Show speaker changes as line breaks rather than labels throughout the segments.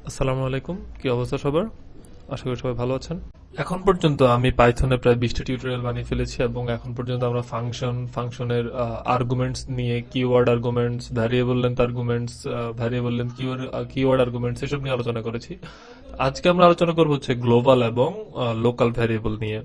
আসসালামু আলাইকুম, কি অবস্থা সবার? আশা করি সবাই ভালো আছেন। এখন পর্যন্ত আমি পাইথনে প্রায় 20টা টিউটোরিয়াল বানিয়ে ফেলেছি এবং এখন পর্যন্ত আমরা ফাংশনের আর্গুমেন্টস নিয়ে keyword arguments, variable length arguments, variable length keyword arguments এসব নিয়ে আলোচনা করেছি। আজকে আমরা আলোচনা করব হচ্ছে গ্লোবাল এবং লোকাল ভ্যারিয়েবল নিয়ে।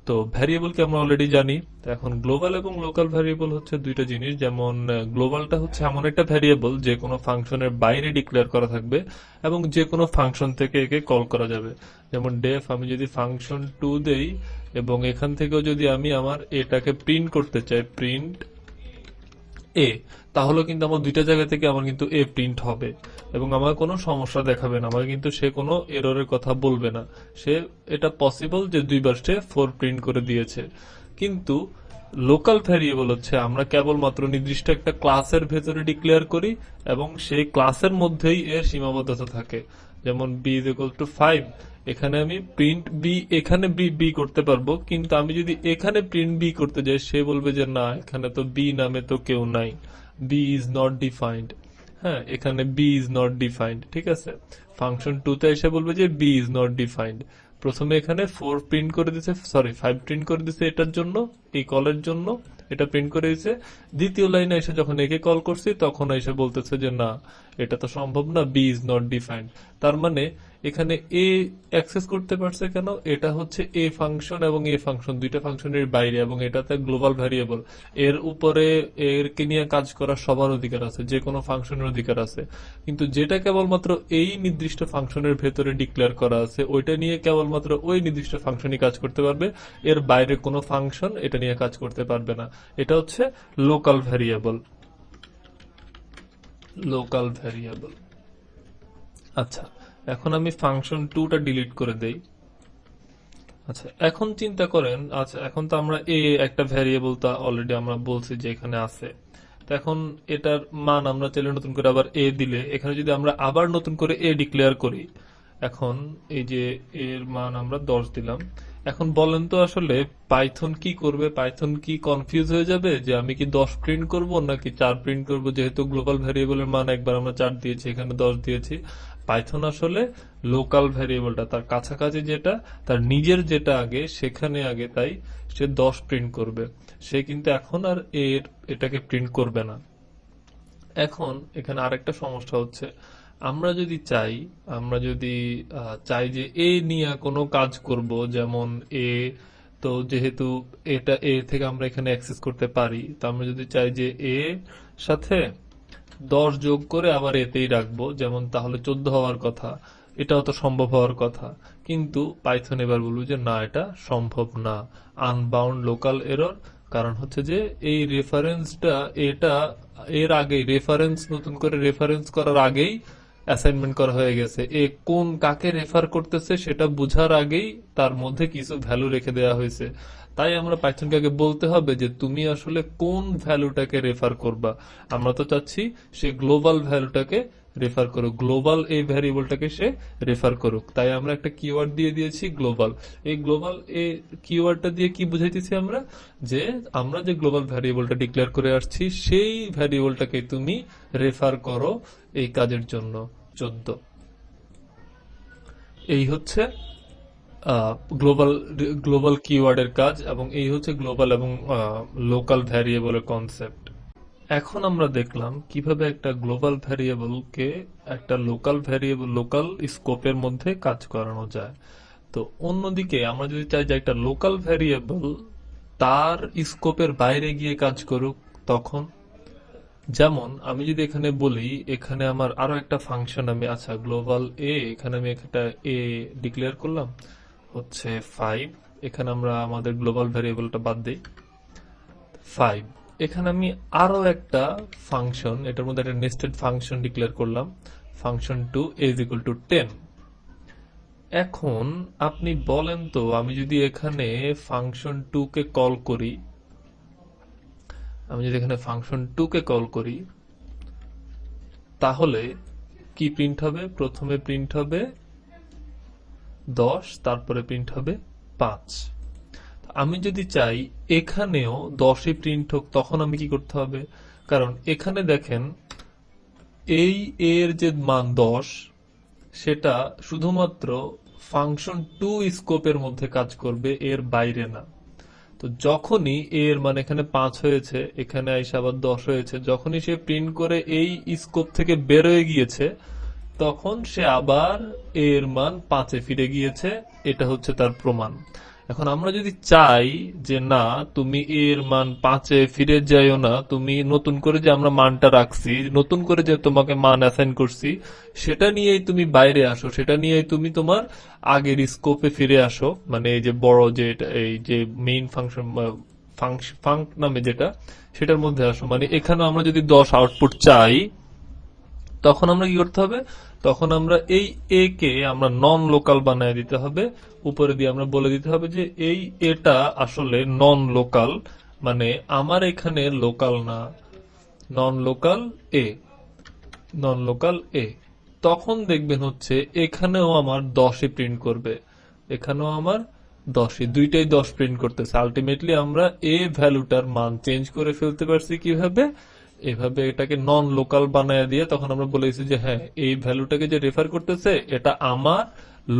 তো ভ্যারিয়েবলকে আমরা অলরেডি জানি। তো এখন গ্লোবাল এবং লোকাল ভ্যারিয়েবল হচ্ছে দুইটা জিনিস। যেমন গ্লোবালটা হচ্ছে এমন একটা ভ্যারিয়েবল যে কোনো ফাংশনের বাইরে ডিক্লেয়ার করা থাকবে এবং যে কোনো ফাংশন থেকে একে কল করা যাবে। যেমন ডেফ আমি যদি ফাংশন 2 দেই এবং এখান থেকেও যদি আমি আমার এটাকে প্রিন্ট করতে চাই, প্রিন্ট এ, তাহলে কিন্তু আমার দুইটা জায়গা থেকে আমার কিন্তু এ প্রিন্ট হবে এবং আমার কোনো সমস্যা দেখাবে না, আমাকে কিন্তু সে কোনো এররের কথা বলবে না। সে এটা পসিবল যে দুইবার সে 4 প্রিন্ট করে দিয়েছে। কিন্তু লোকাল ভ্যারিয়েবল হচ্ছে আমরা কেবলমাত্র নির্দিষ্ট একটা ক্লাসের ভেতরে ডিক্লেয়ার করি এবং সেই ক্লাসের মধ্যেই এর সীমাবদ্ধতা থাকে। যেমন b ইজ ইকুয়াল টু 5, এখানে আমি প্রিন্ট বি, এখানে বি বি করতে পারবো, কিন্তু আমি যদি এখানে প্রিন্ট বি করতে যাই সে বলবে যে না, এখানে তো বি নামে তো কেউ নাই, বি ইজ নট ডিফাইন্ড। হ্যাঁ, এখানে বি ইজ নট ডিফাইন্ড, ঠিক আছে। ফাংশন 2 তে এসে বলবে যে বি ইজ নট ডিফাইন্ড। প্রথমে এখানে 4 প্রিন্ট করে দিছে, সরি 5 প্রিন্ট করে দিছে এটার জন্য, এই কলের জন্য এটা প্রিন্ট করে দিছে। দ্বিতীয় লাইনে এসে যখন একে কল করছি তখন এসে বলতেছে যে না, এটা তো সম্ভব না, বি ইজ নট ডিফাইন্ড। তার মানে এখানে এ অ্যাক্সেস করতে পারছে কেন? এটা হচ্ছে এ ফাংশন এবং এ ফাংশন দুইটা ফাংশনের বাইরে এবং এটাতে গ্লোবাল ভ্যারিয়েবল, এর উপরে এরকে নিয়ে কাজ করার সবার অধিকার আছে, যে কোনো ফাংশনের অধিকার আছে। কিন্তু যেটা কেবলমাত্র এই নির্দিষ্ট ফাংশনের ভেতরে ডিক্লেয়ার করা আছে ওইটা নিয়ে কেবলমাত্র ওই নির্দিষ্ট ফাংশনই কাজ করতে পারবে, এর বাইরে কোনো ফাংশন এটা নিয়ে কাজ করতে পারবে না। এটা হচ্ছে লোকাল ভ্যারিয়েবল। Local variable. আচ্ছা, এখন আমি ফাংশন 2টা ডিলিট করে দেই। আচ্ছা, এখন চিন্তা করেন, আচ্ছা এখন তো আমরা এ একটা ভ্যারিয়েবল তা অলরেডি আমরা বলছি যে এখানে আছে। তো এখন এটার মান আমরা চাইলে নতুন করে আবার এ দিলে, এখানে যদি আমরা আবার নতুন করে এ ডিক্লেয়ার করি, এখন এই যে এর মান আমরা 10 দিলাম। এখন বলেন তো আসলে পাইথন কি করবে? পাইথন কি কনফিউজ হয়ে যাবে যে আমি কি 10 প্রিন্ট করব নাকি 4 প্রিন্ট করব? যেহেতু গ্লোবাল ভ্যারিয়েবলের মান একবার আমরা 4 দিয়েছি, এখানে 10 দিয়েছি। পাইথন আসলে লোকাল ভ্যারিয়েবলটা তার কাছাকাছি যেটা, তার নিজের যেটা আগে সেখানে আগে, তাই সে 10 প্রিন্ট করবে। সে কিন্তু এখন আর এটাকে প্রিন্ট করবে না। এখন এখানে আরেকটা সমস্যা হচ্ছে, আমরা যদি চাই, আমরা যদি চাই যে এ নিয়ে কোনো কাজ করব, যেমন এ, তো যেহেতু এটা এ থেকে আমরা এখানে অ্যাক্সেস করতে পারি, তো আমরা যদি চাই যে এ সাথে 10 যোগ করে আবার এতেই রাখবো, যেমন তাহলে 14 হওয়ার কথা, এটাও তো সম্ভব হওয়ার কথা। কিন্তু পাইথন এবার বলবো যে না, এটা সম্ভব না, আনবাউন্ড লোকাল এরর। কারণ হচ্ছে যে এই রেফারেন্সটা, এটা এর আগেই রেফারেন্স, নতুন করে রেফারেন্স করার আগেই অ্যাসাইনমেন্ট করা হয়ে গেছে। এ কোন কাকে রেফার করতেছে সেটা বোঝার আগেই তার মধ্যে কিছু ভ্যালু রেখে দেওয়া হয়েছে। তাই আমরা পাইথনকে আগে বলতে হবে যে তুমি আসলে কোন ভ্যালুটাকে রেফার করবা। আমরা তো চাচ্ছি সে গ্লোবাল ভ্যালুটাকে রেফার করুক, গ্লোবাল এই ভ্যারিয়েবলটাকে সে রেফার করুক। তাই আমরা একটা কিওয়ার্ড দিয়ে দিয়েছি গ্লোবাল। এই গ্লোবাল এই কিওয়ার্ডটা দিয়ে কি বুঝাইতেছি আমরা? যে আমরা যে গ্লোবাল ভ্যারিয়েবলটা ডিক্লেয়ার করে আসছি সেই ভ্যারিয়েবলটাকে তুমি রেফার করো এই কাজের জন্য। 14, এই হচ্ছে গ্লোবাল গ্লোবাল কিওয়ার্ডের কাজ এবং এই হচ্ছে গ্লোবাল এবং লোকাল ভ্যারিয়েবলের কনসেপ্ট। এখন আমরা দেখলাম কিভাবে একটা গ্লোবাল ভ্যারিয়েবলকে একটা লোকাল ভ্যারিয়েবল, লোকাল স্কোপের মধ্যে কাজ করানো যায়। তো অন্যদিকে আমরা যদি চাই যে একটা লোকাল ভ্যারিয়েবল তার স্কোপের বাইরে গিয়ে কাজ করুক, তখন যেমন আমি যদি এখানে বলি, এখানে আমার আরো একটা ফাংশন, আমি আচ্ছা গ্লোবাল এ, এখানে আমি একটা এ ডিক্লেয়ার করলাম হচ্ছে 5। এখানে আমরা আমাদের গ্লোবাল ভ্যারিয়েবলটা বাদ দিই 5। এখানে আমি আরো একটা ফাংশন, এটার মধ্যে একটা নেস্টেড ফাংশন ডিক্লেয়ার করলাম, ফাংশন 2 ইজ ইকুয়াল টু 10। এখন আপনি বলেন তো, আমি যদি এখানে ফাংশন 2 কে কল করি, আমি যদি এখানে ফাংশন 2 কে কল করি, তাহলে কি প্রিন্ট হবে? প্রথমে প্রিন্ট হবে 10, তারপরে প্রিন্ট হবে 5। আমি যদি চাই এখানেও 10ই প্রিন্ট হোক, তখন আমি কি করতে হবে? কারণ এখানে দেখেন এই এর যে মান 10, সেটা শুধুমাত্র ফাংশন টু স্কোপের মধ্যে কাজ করবে, এর বাইরে না। তো যখনই এর মানে এখানে 5 হয়েছে, এখানে আইসা আবার 10 হয়েছে, যখনই সে প্রিন্ট করে এই স্কোপ থেকে বের হয়ে গিয়েছে, তখন সে আবার এর মান 5-এ ফিরে গিয়েছে। এটা হচ্ছে তার প্রমাণ। এখন আমরা যদি চাই যে না, তুমি এর মান 5-এ ফিরে যাইও না, তুমি নতুন করে যে আমরা মানটা রাখছি, নতুন করে যে তোমাকে মান অ্যাসাইন করছি, সেটা নিয়েই তুমি বাইরে আসো, সেটা নিয়েই তুমি তোমার আগের স্কোপে ফিরে আসো, মানে এই যে বড় যে এই যে মেইন ফাংশন ফাংক নামে যেটা, সেটার মধ্যে আসো। মানে এখানে আমরা যদি 10 আউটপুট চাই, তখন আমরা কি করতে হবে? তখন আমরা এই এ কে আমরা নন লোকাল বানায় দিতে হবে। উপরে দিয়ে আমরা বলে দিতে হবে যে এই এটা আসলে নন লোকাল, মানে আমার এখানে লোকাল না, নন লোকাল এ, নন লোকাল এ। তখন দেখবেন হচ্ছে এখানেও আমার 10-ই প্রিন্ট করবে, এখানেও আমার 10-ই, দুইটাই 10 প্রিন্ট করতেছে। আলটিমেটলি আমরা এ ভ্যালুটার মান চেঞ্জ করে ফেলতে পারছি কিভাবে? এভাবে এটাকে নন লোকাল বানায় দিয়ে তখন আমরা বলেছি যে হ্যাঁ, এই ভ্যালুটাকে যে রেফার করতেছে এটা আমার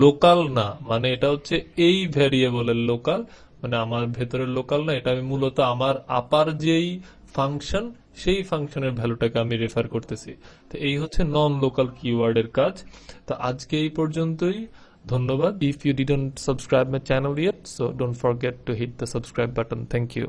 লোকাল না, মানে এটা হচ্ছে এই ভ্যারিয়েবলের লোকাল, মানে আমার ভেতরের লোকাল না, এটা আমি মূলত আমার আপার যেই ফাংশন, সেই ফাংশনের ভ্যালুটাকে আমি রেফার করতেছি। তো এই হচ্ছে নন লোকাল কিওয়ার্ডের কাজ। তো আজকে এই পর্যন্তই। ধন্যবাদ। If you didn't subscribe my channel yet, so don't forget to hit the subscribe button. Thank you.